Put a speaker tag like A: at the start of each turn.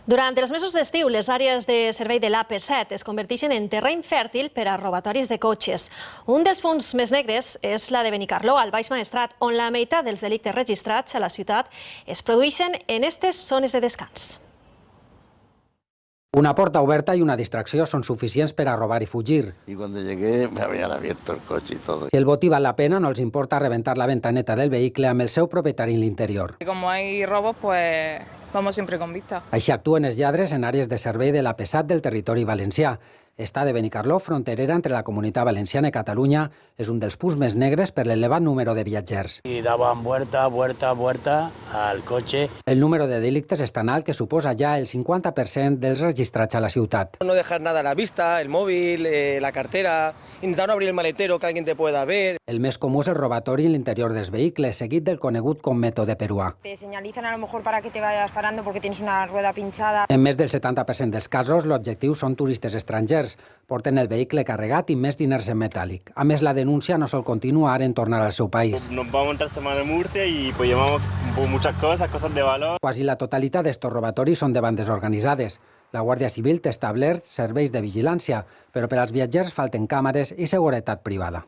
A: Durant els mesos d'estiu, les àrees de servei de l'AP7 es converteixen en terreny fèrtil per a robatoris de cotxes. Un dels punts més negres és la de Benicarló, al Baix Maestrat, on la meitat dels delictes registrats a la ciutat es produeixen en aquestes zones de descans.
B: Una porta oberta y una distracció son suficients per a robar y fugir.
C: Y cuando llegué me habían abierto el coche y todo.
B: Si el botí val la pena, no els importa reventar la ventaneta del vehicle amb el seu propietari en l'interior.
D: Como hay robos, pues vamos siempre con vista.
B: Així actuen els lladres en àrees de servei de l'AP7 del territori valencià. Esta de Benicarló, fronterera entre la Comunitat Valenciana i Catalunya, és un dels punts més negres per l'elevat número de viatgers.
E: Y daban vuelta al coche.
B: El número de delictes és tan alt que suposa ja el 50% dels registrats a la ciutat.
F: No dejar nada a la vista, el móvil, la cartera, intentar no abrir el maletero que alguien te pueda ver.
B: El més comú és el robatori en l'interior dels vehicles, seguit del conegut com mètode peruà.
G: Te señalizan a lo mejor para que te vayas parando porque tienes una rueda pinchada.
B: En més del 70% dels casos, l'objectiu són turistes estrangers. Porten el vehicle carregat i més diners en metàl·lic. A més, la denúncia no sol continuar en tornar al seu país.
H: Nos vamos entre semana en Murcia y pues llevamos muchas cosas de valor.
B: Quasi la totalitat d'estos robatoris són de bandes organitzades. La Guàrdia Civil té establerts serveis de vigilància, però per als viatgers falten càmeres i seguretat privada.